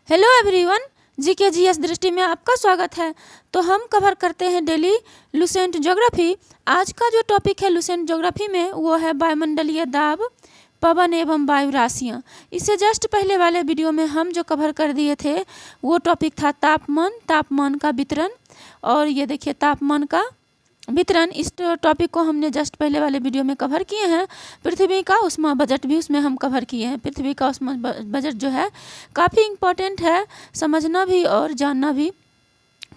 Hello everyone, GK दृष्टि में आपका स्वागत है। तो हम कवर करते हैं डेली लुसेंट ज्योग्राफी। आज का जो टॉपिक है लुसेंट ज्योग्राफी में वो है वायुमंडलीय दाब, पवन एवं वायु राशियाँ। इससे जस्ट पहले वाले वीडियो में हम जो कवर कर दिए थे वो टॉपिक था तापमान का वितरण। और ये देखिए तापमान का वितरण, इस टॉपिक को हमने जस्ट पहले वाले वीडियो में कवर किए हैं। पृथ्वी का उष्मा बजट भी उसमें हम कवर किए हैं। पृथ्वी का उष्मा बजट जो है काफ़ी इम्पोर्टेंट है, समझना भी और जानना भी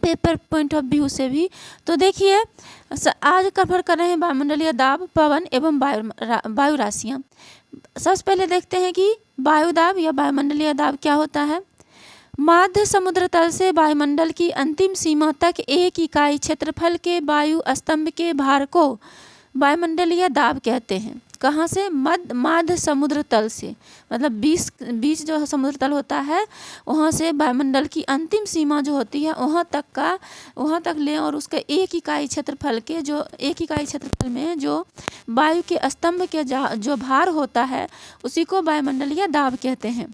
पेपर पॉइंट ऑफ व्यू से भी। तो देखिए आज कवर कर रहे हैं वायुमंडलीय दाब, पवन एवं वायु राशियाँ। सबसे पहले देखते हैं कि वायु दाब या वायुमंडलीय दाब क्या होता है। मध्य समुद्र तल से वायुमंडल की अंतिम सीमा तक एक इकाई क्षेत्रफल के वायु स्तंभ के भार को वायुमंडलीय दाब कहते हैं। कहाँ से? मध्य समुद्र तल से, मतलब बीच जो समुद्र तल होता है वहाँ से वायुमंडल की अंतिम सीमा जो होती है वहाँ तक लें, और उसका एक इकाई क्षेत्रफल में जो वायु के स्तंभ के जो भार होता है उसी को वायुमंडलीय दाब कहते हैं।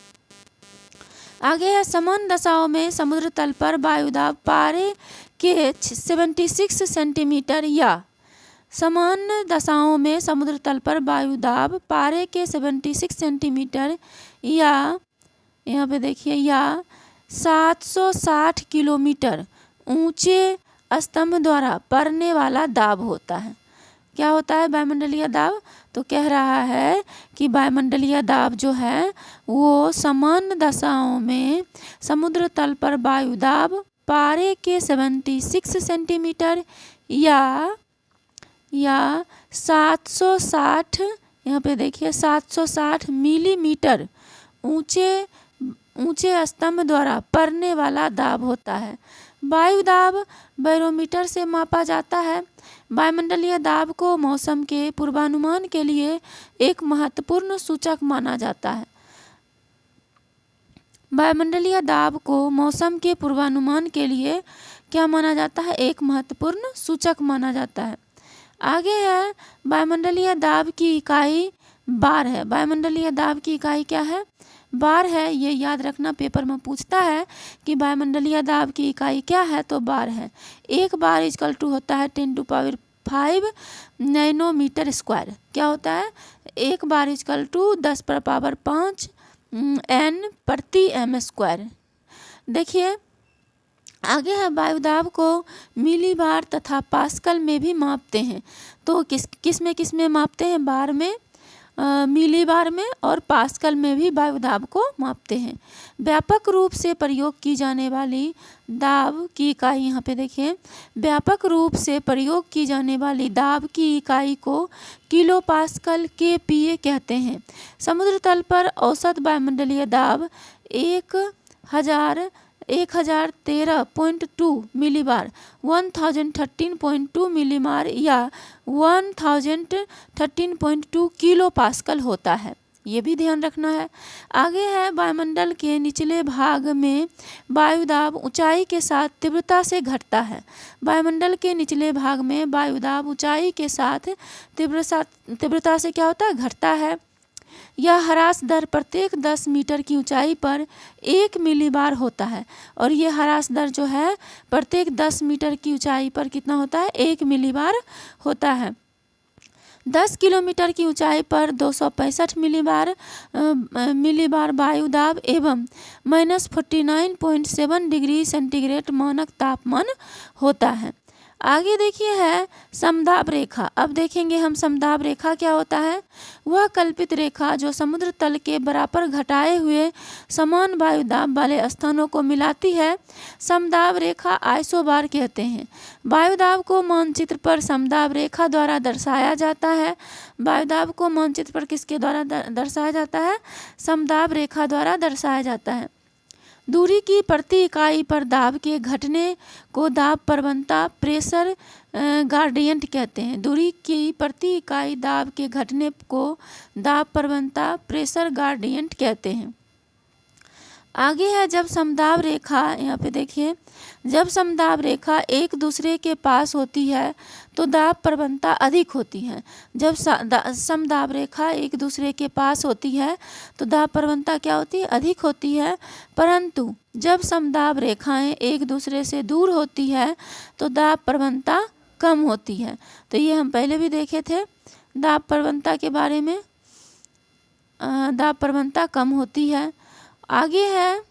आगे है समान दशाओं में समुद्र तल पर वायुदाब पारे के 76 सेंटीमीटर या समान दशाओं में समुद्र तल पर वायुदाब पारे के 76 सेंटीमीटर या यहाँ पे देखिए या 760 किलोमीटर ऊंचे स्तंभ द्वारा पड़ने वाला दाब होता है। क्या होता है वायुमंडलीय दाब? तो कह रहा है कि वायुमंडलीय दाब जो है वो समान दशाओं में समुद्र तल पर वायु दाब पारे के 76 सेंटीमीटर या 760, यहाँ पे देखिए 760 मिलीमीटर ऊंचे स्तंभ द्वारा पड़ने वाला दाब होता है। वायु दाब बैरोमीटर से मापा जाता है। वायुमंडलीय दाब को मौसम के पूर्वानुमान के लिए एक महत्वपूर्ण सूचक माना जाता है। वायुमंडलीय दाब को मौसम के पूर्वानुमान के लिए क्या माना जाता है? एक महत्वपूर्ण सूचक माना जाता है। आगे है वायुमंडलीय दाब की इकाई बार है। वायुमंडलीय दाब की इकाई क्या है? बार है। ये याद रखना, पेपर में पूछता है कि वायुमंडलीय दाब की इकाई क्या है, तो बार है। एक बार इक्वल टू होता है 10⁵ नैनोमीटर स्क्वायर। क्या होता है? एक बार इक्वल टू 10⁵ N प्रति m स्क्वायर। देखिए आगे है वायुदाब को मिलीबार तथा पास्कल में भी मापते हैं। तो किस में मापते हैं? बार में, मिलीबार में और पास्कल में भी वायुदाब को मापते हैं। व्यापक रूप से प्रयोग की जाने वाली दाब की इकाई, यहाँ पे देखिए, व्यापक रूप से प्रयोग की जाने वाली दाब की इकाई को किलो पास्कल KPa कहते हैं। समुद्र तल पर औसत वायुमंडलीय दाब 1013.2 मिलीबार 1013.2 मिलीबार या 1013.2 किलो पास्कल होता है। ये भी ध्यान रखना है। आगे है वायुमंडल के निचले भाग में वायुदाब ऊंचाई के साथ तीव्रता से घटता है। वायुमंडल के निचले भाग में वायुदाब ऊंचाई के साथ तीव्रता से क्या होता है? घटता है। यह ह्रास दर प्रत्येक 10 मीटर की ऊंचाई पर 1 मिलीबार होता है। और ये ह्रास दर जो है प्रत्येक 10 मीटर की ऊंचाई पर कितना होता है? 1 मिलीबार होता है। 10 किलोमीटर की ऊंचाई पर 265 मिलीबार वायुदाब एवं -49.7 डिग्री सेंटीग्रेड मानक तापमान होता है। आगे देखिए है समदाब रेखा। अब देखेंगे हम समदाब रेखा क्या होता है। वह कल्पित रेखा जो समुद्र तल के बराबर घटाए हुए समान वायुदाब वाले स्थानों को मिलाती है, समदाब रेखा आइसोबार कहते हैं। वायुदाब को मानचित्र पर समदाब रेखा द्वारा दर्शाया जाता है। वायुदाब को मानचित्र पर किसके द्वारा दर्शाया जाता है? समदाब रेखा द्वारा दर्शाया जाता है। दूरी की प्रति इकाई पर दाब के घटने को दाब प्रवणता प्रेशर ग्रेडियंट कहते हैं। दूरी की प्रति इकाई दाब के घटने को दाब प्रवणता प्रेशर ग्रेडियंट कहते हैं। आगे है जब समदाब रेखा, यहाँ पे देखिए, जब समदाब रेखा एक दूसरे के पास होती है तो दाब प्रवणता अधिक होती है। जब समदाब रेखा एक दूसरे के पास होती है तो दाब प्रवणता क्या होती है? अधिक होती है। परंतु जब समदाब रेखाएं एक दूसरे से दूर होती है तो दाब प्रवणता कम होती है। तो ये हम पहले भी देखे थे दाब प्रवणता के बारे में, दाब प्रवणता कम होती है। आगे है,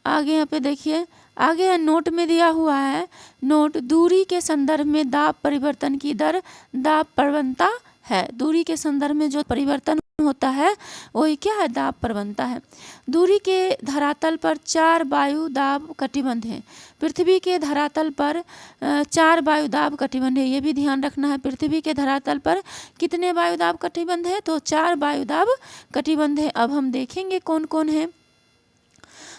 आगे यहाँ पे देखिए, आगे है नोट में दिया हुआ है, नोट दूरी के संदर्भ में दाब परिवर्तन की दर दाब प्रवणता है। दूरी के संदर्भ में जो परिवर्तन होता है वही क्या है? दाब प्रवणता है। दूरी के धरातल पर 4 वायु दाब कटिबंध हैं। पृथ्वी के धरातल पर 4 वायु दाब कटिबंध है, ये भी ध्यान रखना है। पृथ्वी के धरातल पर कितने वायु दाब कटिबंध है? तो 4 वायु दाब कटिबंध है। अब हम देखेंगे कौन कौन है।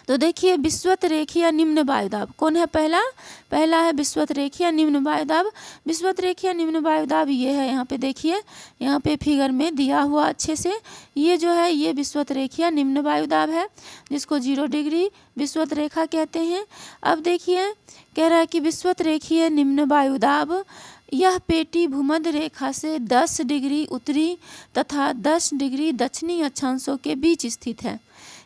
तो देखिए विषुवत रेखीय निम्न वायुदाब कौन है? पहला है विषुवत रेखीय निम्न वायुदाब। विषुवत रेखीय निम्न वायुदाब ये है, यहाँ पे देखिए, यहाँ पे फिगर में दिया हुआ अच्छे से, ये जो है ये विषुवत रेखीय निम्न वायुदाब है जिसको 0 डिग्री विषुवत रेखा कहते हैं। अब देखिए कह रहा है कि विषुवत रेखीय निम्न वायुदाब यह पेटी भूमध्य रेखा से 10 डिग्री उत्तरी तथा 10 डिग्री दक्षिणी अक्षांशों के बीच स्थित है।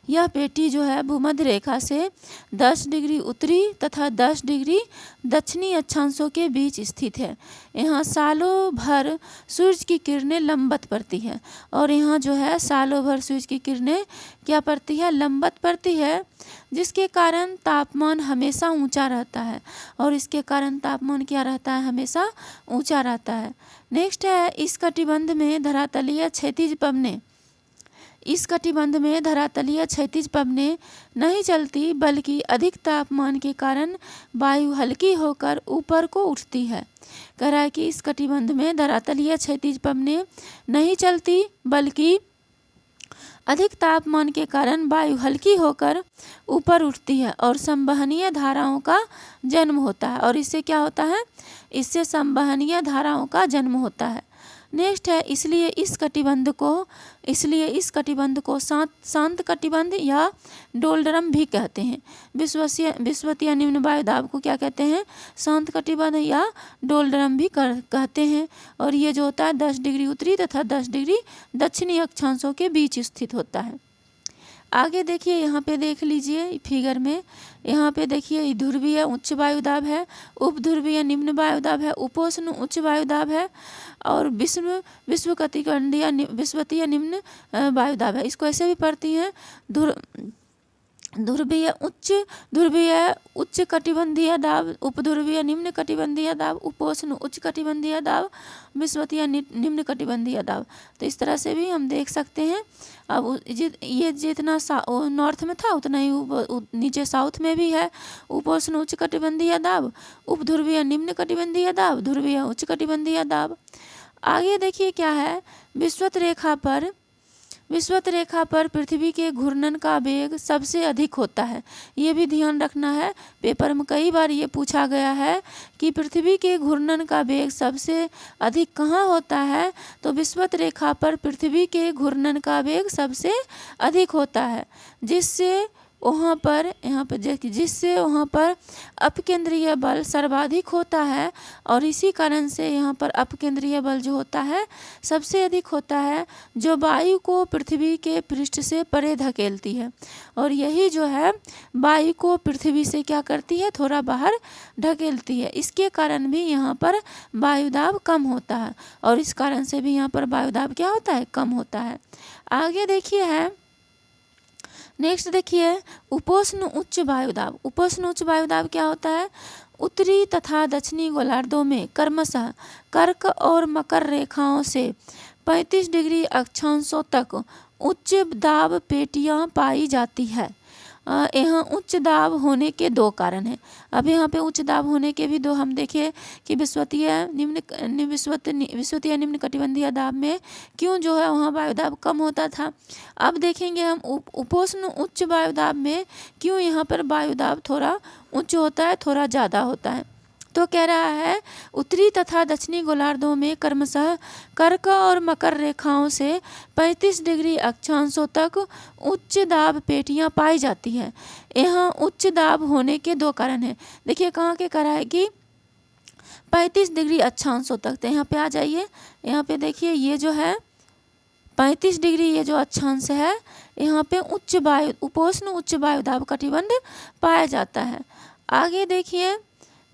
यह पेटी जो है भूमध्य रेखा से 10 डिग्री उत्तरी तथा 10 डिग्री दक्षिणी अक्षांशों के बीच स्थित है। यहाँ सालों भर सूरज की किरणें लंबवत पड़ती है, और यहाँ जो है सालों भर सूरज की किरणें क्या पड़ती है? लंबवत पड़ती है, जिसके कारण तापमान हमेशा ऊंचा रहता है। और इसके कारण तापमान क्या रहता है? हमेशा ऊंचा रहता है। नेक्स्ट है इस कटिबंध में धरातलीय क्षैतिज पवनें, इस कटिबंध में धरातलीय क्षैतिज पवनें नहीं चलती, बल्कि अधिक तापमान के कारण वायु हल्की होकर ऊपर को उठती है। कह रहा है कि इस कटिबंध में धरातलीय क्षैतिज पवनें नहीं चलती, बल्कि अधिक तापमान के कारण वायु हल्की होकर ऊपर उठती है और संवहनीय धाराओं का जन्म होता है। और इससे क्या होता है? इससे संवहनीय धाराओं का जन्म होता है। नेक्स्ट है इसलिए इस कटिबंध को शांत कटिबंध या डोलड्रम भी कहते हैं। विषुवतीय निम्न वायुदाब को क्या कहते हैं? शांत कटिबंध या डोलड्रम भी कहते हैं। और ये जो होता है 10 डिग्री उत्तरी तथा 10 डिग्री दक्षिणी अक्षांशों के बीच स्थित होता है। आगे देखिए, यहाँ पे देख लीजिए फिगर में, यहाँ पे देखिए ध्रुवीय उच्च वायुदाब है, उपध्रुवीय निम्न वायुदाब है, उपोष्ण उच्च वायुदाब है, और विषुवतीय निम्न वायुदाब है। इसको ऐसे भी पढ़ती हैं ध्रुवीय उच्च कटिबंधीय दाब, उपध्रुवीय निम्न कटिबंधीय दाब, उपोष्ण उच्च कटिबंधीय दाब, विषुवतीय निम्न कटिबंधीय दाब। तो इस तरह से भी हम देख सकते हैं। अब ये जितना नॉर्थ में था उतना ही नीचे साउथ में भी है। उपोष्ण उच्च कटिबंधीय दाब, उपध्रुवीय निम्न कटिबंधीय दाब, ध्रुवीय उच्च कटिबंधीय दाब। आगे देखिए क्या है, विषुवत रेखा पर पृथ्वी के घूर्णन का वेग सबसे अधिक होता है। ये भी ध्यान रखना है, पेपर में कई बार ये पूछा गया है कि पृथ्वी के घूर्णन का वेग सबसे अधिक कहाँ होता है? तो विषुवत रेखा पर पृथ्वी के घूर्णन का वेग सबसे अधिक होता है, जिससे वहाँ पर अपकेंद्रीय बल सर्वाधिक होता है। और इसी कारण से यहाँ पर अपकेंद्रीय बल जो होता है सबसे अधिक होता है, जो वायु को पृथ्वी के पृष्ठ से परे धकेलती है। और यही जो है वायु को पृथ्वी से क्या करती है? थोड़ा बाहर ढकेलती है। इसके कारण भी यहाँ पर वायुदाब कम होता है, और इस कारण से भी यहाँ पर वायुदाब क्या होता है? कम होता है। आगे देखिए है, नेक्स्ट देखिए उपोष्ण उच्च वायुदाब। उपोष्ण उच्च वायुदाब क्या होता है? उत्तरी तथा दक्षिणी गोलार्धों में क्रमशः कर्क और मकर रेखाओं से 35 डिग्री अक्षांशों तक उच्च दाब पेटियां पाई जाती है। यहाँ उच्च दाब होने के 2 कारण हैं। अब यहाँ पे उच्च दाब होने के भी 2 हम देखे कि विषुवतीय निम्न कटिबंधीय दाब में क्यों जो है वहाँ वायुदाब कम होता था। अब देखेंगे हम उपोष्ण उच्च वायुदाब में क्यों यहाँ पर वायुदाब थोड़ा उच्च होता है, थोड़ा ज़्यादा होता है। तो कह रहा है उत्तरी तथा दक्षिणी गोलार्धों में क्रमशः कर्क और मकर रेखाओं से 35 डिग्री अक्षांशों तक उच्च दाब पेटियां पाई जाती हैं। यहाँ उच्च दाब होने के दो कारण हैं। देखिए कहाँ के कह रहा है कि 35 डिग्री अक्षांशों तक। तो यहाँ पे आ जाइए, यहाँ पे देखिए ये जो है 35 डिग्री ये जो अक्षांश है, यहाँ पे उच्च वायु उपोष्ण उच्च वायुदाब कटिबंध पाया जाता है। आगे देखिए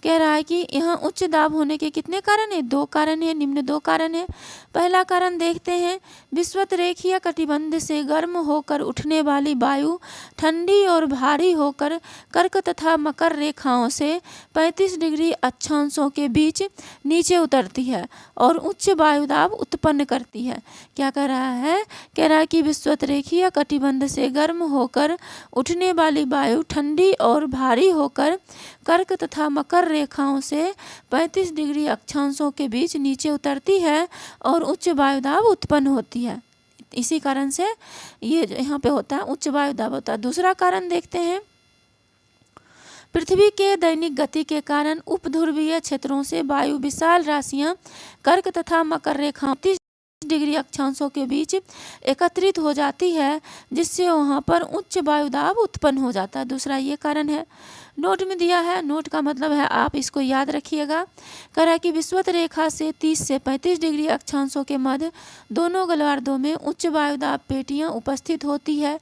कह रहा है कि यहाँ उच्च दाब होने के कितने कारण हैं? दो कारण हैं, निम्न दो कारण हैं। पहला कारण देखते हैं, विषुवत रेखीय कटिबंध से गर्म होकर उठने वाली वायु ठंडी और भारी होकर कर्क तथा मकर रेखाओं से 35 डिग्री अक्षांशों के बीच नीचे उतरती है और उच्च वायुदाब उत्पन्न करती है। क्या कह रहा है? कह रहा है कि विषुवत रेखीय कटिबंध से गर्म होकर उठने वाली वायु ठंडी और भारी होकर कर्क तथा मकर रेखाओं से 35 डिग्री अक्षांशों के बीच नीचे उतरती है और उच्च वायुदाब उत्पन्न होती है। इसी कारण से ये यहाँ पे होता है, उच्च वायुदाब होता है। दूसरा कारण देखते हैं, पृथ्वी के दैनिक गति के कारण उपध्रुवीय क्षेत्रों से वायु विशाल राशियां कर्क तथा मकर रेखाओं 30 डिग्री अक्षांशों के बीच एकत्रित हो जाती है, जिससे वहाँ पर उच्च वायुदाब उत्पन्न हो जाता है। दूसरा ये कारण है, नोट में दिया है, नोट का मतलब है आप इसको याद रखिएगा। कह रहा है कि विषुवत रेखा से 30 से 35 डिग्री अक्षांशों के मध्य दोनों गोलार्धों में उच्च वायुदाब पेटियां उपस्थित होती है।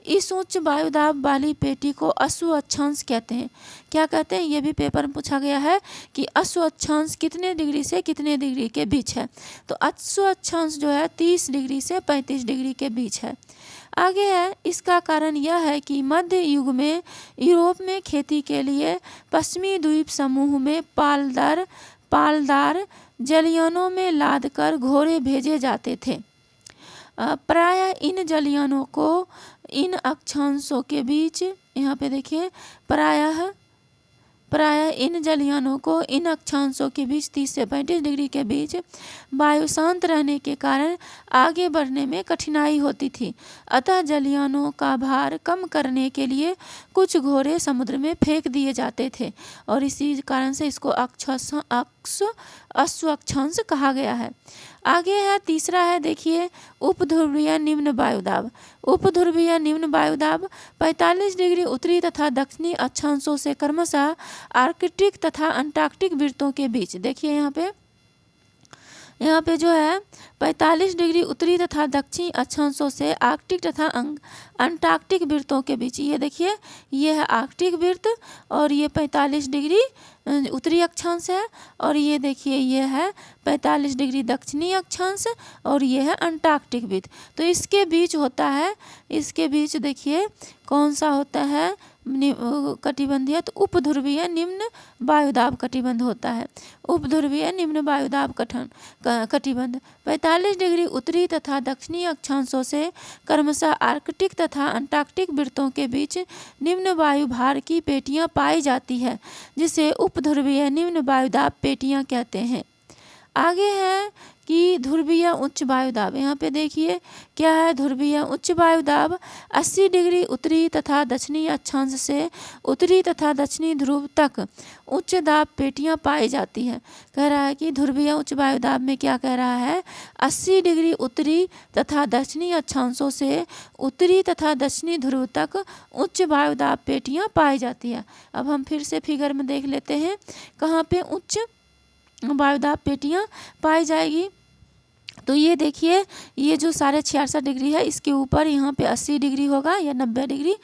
इस उच्च वायुदाब वाली पेटी को अश्व अक्षांश कहते हैं। क्या कहते हैं? ये भी पेपर में पूछा गया है कि अश्व अक्षांश कितने डिग्री से कितने डिग्री के बीच है। तो अश्व अक्षांश जो है 30 डिग्री से 35 डिग्री के बीच है। आगे है, इसका कारण यह है कि मध्य युग में यूरोप में खेती के लिए पश्चिमी द्वीप समूह में पालदार जलयानों में लादकर घोड़े भेजे जाते थे। प्रायः इन जलयानों को इन अक्षांशों के बीच, यहाँ पे देखिए, प्रायः इन जलयानों को इन अक्षांशों के बीच 30 से 35 डिग्री के बीच वायु शांत रहने के कारण आगे बढ़ने में कठिनाई होती थी। अतः जलयानों का भार कम करने के लिए कुछ घोड़े समुद्र में फेंक दिए जाते थे और इसी कारण से इसको अश्व अक्षांश कहा गया है। आगे है, तीसरा है, देखिए, उपध्रुवीय निम्न वायुदाब। उपध्रुवीय निम्न वायुदाब 45 डिग्री उत्तरी तथा दक्षिणी अक्षांशों से क्रमशः आर्कटिक तथा अंटार्कटिक वृत्तों के बीच। देखिए यहाँ पे जो है 45 डिग्री उत्तरी तथा दक्षिणी अक्षांशों से आर्कटिक तथा अंटार्कटिक वृत्तों के बीच, ये देखिए ये है आर्कटिक वृत्त और ये 45 डिग्री उत्तरी अक्षांश है और ये देखिए ये है 45 डिग्री दक्षिणी अक्षांश और ये है अंटार्कटिक वृत्त। तो इसके बीच होता है, इसके बीच देखिए कौन सा होता है कटिबंधीय, तो उपध्रुवीय निम्न वायुदाब कटिबंध होता है। उपध्रुवीय निम्न वायुदाब कटिबंध 45 डिग्री उत्तरी तथा दक्षिणी अक्षांशों से क्रमशः आर्कटिक तथा अंटार्कटिक वृत्तों के बीच निम्न वायु भार की पेटियां पाई जाती है, जिसे उपध्रुवीय निम्न वायुदाब पेटियां कहते हैं। आगे है कि ध्रुवीय उच्च वायुदाब। यहाँ पे देखिए क्या है, ध्रुवीय उच्च वायुदाब 80 डिग्री उत्तरी तथा दक्षिणी अक्षांश से उत्तरी तथा दक्षिणी ध्रुव तक उच्च दाब पेटियां पाई जाती हैं। कह रहा है कि ध्रुवीय उच्च वायुदाब में क्या कह रहा है, 80 डिग्री उत्तरी तथा दक्षिणी अक्षांशों से उत्तरी तथा दक्षिणी ध्रुव तक उच्च वायुदाब पेटियां पाई जाती है। अब हम फिर से फिगर में देख लेते हैं कहाँ पे उच्च वायुदाब पेटियां पाई जाएगी। तो ये देखिए ये जो 66.5 डिग्री है इसके ऊपर यहाँ पे 80 डिग्री होगा या 90 डिग्री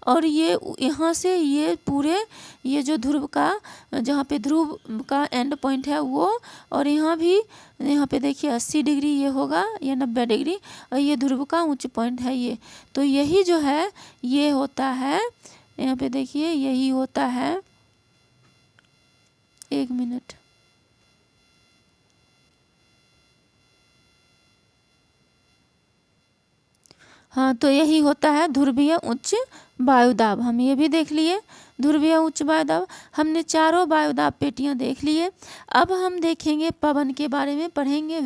और ये यहाँ से ये पूरे ये जो ध्रुव का जहाँ पे ध्रुव का एंड पॉइंट है वो, और यहाँ भी यहाँ पे देखिए 80 डिग्री ये होगा या 90 डिग्री और ये ध्रुव का उच्च पॉइंट है ये। तो यही जो है ये होता है, यहाँ पे देखिए यही होता है, एक मिनट, हाँ, तो यही होता है ध्रुवीय उच्च वायुदाब। हम ये भी देख लिए ध्रुवीय उच्च वायुदाब, हमने चारों वायुदाब पेटियां देख लिए। अब हम देखेंगे पवन के बारे में, पढ़ेंगे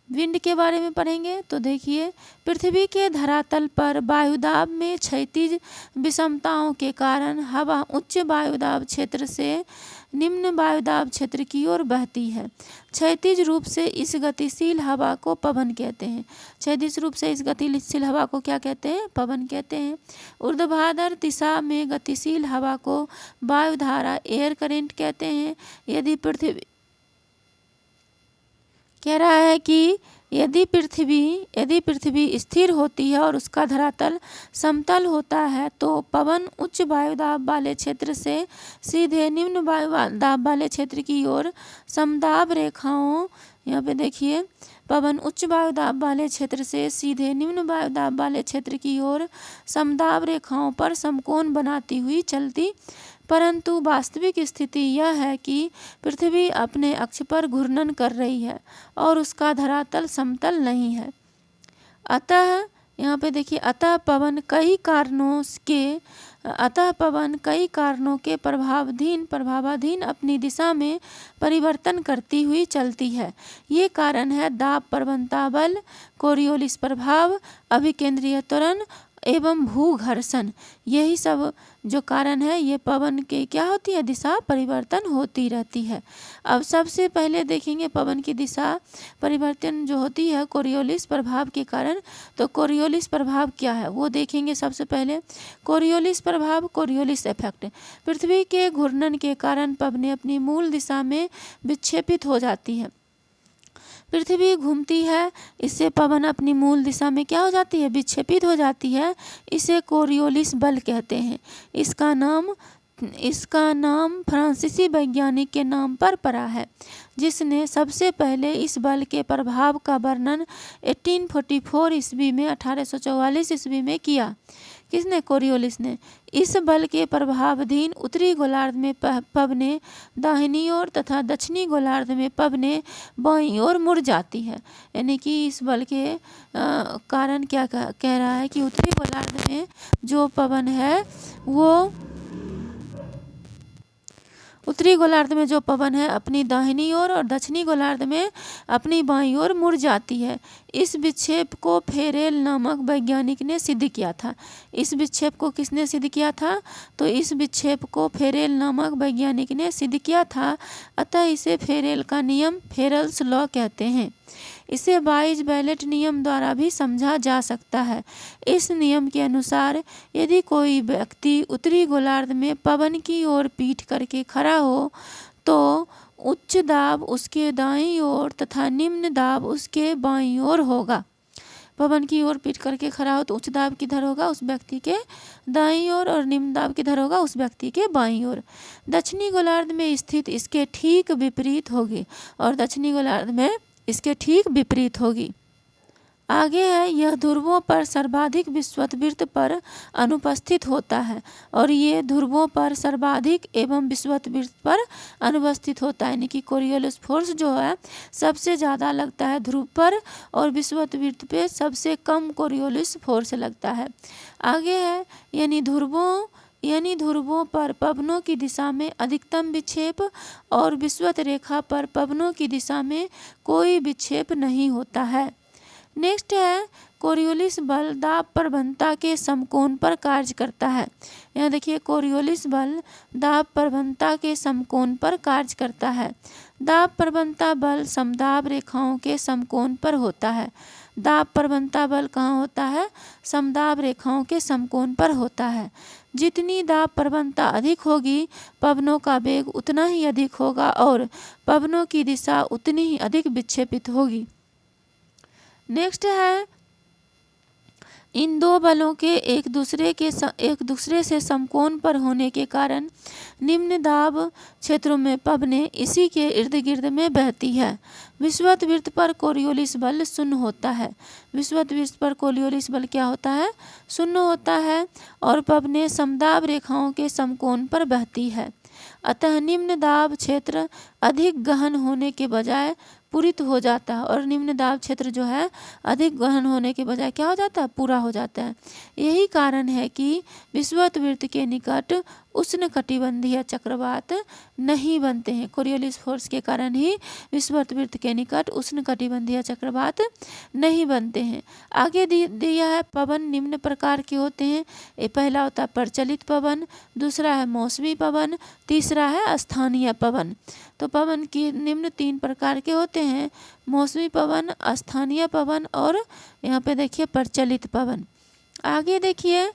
विंड के बारे में पढ़ेंगे। तो देखिए पृथ्वी के धरातल पर वायुदाब में क्षैतिज विषमताओं के कारण हवा उच्च वायुदाब क्षेत्र से निम्न वायुदाब क्षेत्र की ओर बहती है। क्षैतिज रूप से इस गतिशील हवा को पवन कहते हैं। क्षैतिज रूप से इस गतिशील हवा को क्या कहते हैं? पवन कहते हैं। ऊर्ध्वाधर दिशा में गतिशील हवा को वायुधारा एयर करंट कहते हैं। यदि पृथ्वी स्थिर होती है और उसका धरातल समतल होता है तो पवन उच्च वायुदाब वाले क्षेत्र से सीधे निम्न वायुदाब वाले क्षेत्र की ओर समदाब रेखाओं, यहाँ पे देखिए, पवन उच्च वायुदाब वाले क्षेत्र से सीधे निम्न वायुदाब वाले क्षेत्र की ओर समदाब रेखाओं पर समकोण बनाती हुई चलती, परंतु वास्तविक स्थिति यह है कि पृथ्वी अपने अक्ष पर घूर्णन कर रही है और उसका धरातल समतल नहीं है। अतः यहाँ पे देखिए, अतः पवन कई कारणों के प्रभावाधीन अपनी दिशा में परिवर्तन करती हुई चलती है। ये कारण है दाब प्रवणता बल, कोरियोलिस प्रभाव, अभिकेंद्रीय त्वरण एवं भूघर्षण। यही सब जो कारण है, ये पवन के क्या होती है? दिशा परिवर्तन होती रहती है। अब सबसे पहले देखेंगे पवन की दिशा परिवर्तन जो होती है कोरियोलिस प्रभाव के कारण। तो कोरियोलिस प्रभाव क्या है वो देखेंगे। सबसे पहले कोरियोलिस प्रभाव, कोरियोलिस इफेक्ट। पृथ्वी के घूर्णन के कारण पवनें अपनी मूल दिशा में विक्षेपित हो जाती है। पृथ्वी घूमती है, इससे पवन अपनी मूल दिशा में क्या हो जाती है? विक्षेपित हो जाती है। इसे कोरियोलिस बल कहते हैं। इसका नाम फ्रांसीसी वैज्ञानिक के नाम पर पड़ा है, जिसने सबसे पहले इस बल के प्रभाव का वर्णन 1844 ईस्वी में 1844 ईस्वी में किया। किसने? कोरियोलिस ने। इस बल के प्रभावाधीन उत्तरी गोलार्ध में पवनें दाहिनी ओर तथा दक्षिणी गोलार्ध में पवनें बाईं ओर मुड़ जाती है। यानी कि इस बल के कारण क्या कह रहा है कि उत्तरी गोलार्ध में जो पवन है वो अपनी दाहिनी ओर और दक्षिणी गोलार्ध में अपनी बाईं ओर मुड़ जाती है। इस विक्षेप को फेरेल नामक वैज्ञानिक ने सिद्ध किया था। इस विक्षेप को किसने सिद्ध किया था? तो इस विक्षेप को फेरेल नामक वैज्ञानिक ने सिद्ध किया था। अतः इसे फेरेल का नियम, फेरेल्स लॉ कहते हैं। इसे वाइज बैलेट नियम द्वारा भी समझा जा सकता है। इस नियम के अनुसार यदि कोई व्यक्ति उत्तरी गोलार्ध में पवन की ओर पीठ करके खड़ा हो तो उच्च दाब उसके दाईं ओर तथा निम्न दाब उसके बाईं ओर होगा। पवन की ओर पीठ करके खड़ा हो तो उच्च दाब किधर होगा? उस व्यक्ति के दाईं ओर, और निम्न दाब किधर होगा? उस व्यक्ति के बाईं ओर। दक्षिणी गोलार्ध में स्थित इसके ठीक विपरीत होगी, और दक्षिणी गोलार्ध में इसके ठीक विपरीत होगी। आगे है, यह ध्रुवों पर सर्वाधिक विषुवत पर अनुपस्थित होता है, और ये ध्रुवों पर सर्वाधिक एवं विषुवत पर अनुपस्थित होता है। यानी कि कोरियोलिस फोर्स जो है सबसे ज़्यादा लगता है ध्रुव पर, और विषुवत पे सबसे कम कोरियोलिस फोर्स लगता है। आगे है, यानी ध्रुवों पर पवनों की दिशा में अधिकतम विक्षेप और विषुवत रेखा पर पवनों की दिशा में कोई विक्षेप नहीं होता है। नेक्स्ट है, कोरियोलिस बल दाब प्रवणता के समकोण पर कार्य करता है। यहाँ देखिए, कोरियोलिस बल दाब प्रवणता के समकोण पर कार्य करता है। दाब प्रवणता बल समदाब रेखाओं के समकोण पर होता है। दाब प्रवणता बल कहाँ होता है? समदाब रेखाओं के समकोण पर होता है। जितनी दाब प्रवणता अधिक होगी, पवनों का वेग उतना ही अधिक होगा और पवनों की दिशा उतनी ही अधिक विक्षेपित होगी। नेक्स्ट है, इन दो बलों के एक दूसरे से समकोण पर होने के कारण निम्न दाब क्षेत्रों में पवनें इसी के इर्द गिर्द में बहती है। विषुवत वृत्त पर कोरियोलिस बल शून्य होता है। विषुवत वृत्त पर कोरियोलिस बल क्या होता है? शून्य होता है, और पवनें समदाब रेखाओं के समकोण पर बहती है। अतः निम्न दाब क्षेत्र अधिक गहन होने के बजाय पूरित हो जाता है, और निम्न दाब क्षेत्र जो है अधिक गहन होने के बजाय क्या हो जाता है? पूरा हो जाता है। यही कारण है कि विषुवत वृत्त के निकट उष्णकटिबंधीय चक्रवात नहीं बनते हैं। कोरियोलिस फोर्स के कारण ही विषुवत वृत्त के निकट उष्णकटिबंधीय चक्रवात नहीं बनते हैं। आगे दिया है पवन निम्न प्रकार के होते हैं। ये पहला होता है प्रचलित पवन, दूसरा है मौसमी पवन, तीसरा है स्थानीय पवन। तो पवन की निम्न 3 प्रकार के होते हैं, मौसमी पवन, स्थानीय पवन और यहाँ पे देखिए प्रचलित पवन। आगे देखिए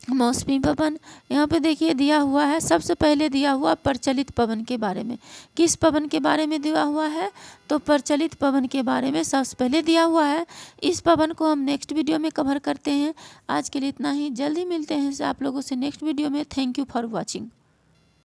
मौसमी पवन, यहाँ पे देखिए दिया हुआ है, सबसे पहले दिया हुआ प्रचलित पवन के बारे में। किस पवन के बारे में दिया हुआ है? तो प्रचलित पवन के बारे में सबसे पहले दिया हुआ है। इस पवन को हम नेक्स्ट वीडियो में कवर करते हैं। आज के लिए इतना ही, जल्दी मिलते हैं आप लोगों से नेक्स्ट वीडियो में। Thank you for watching.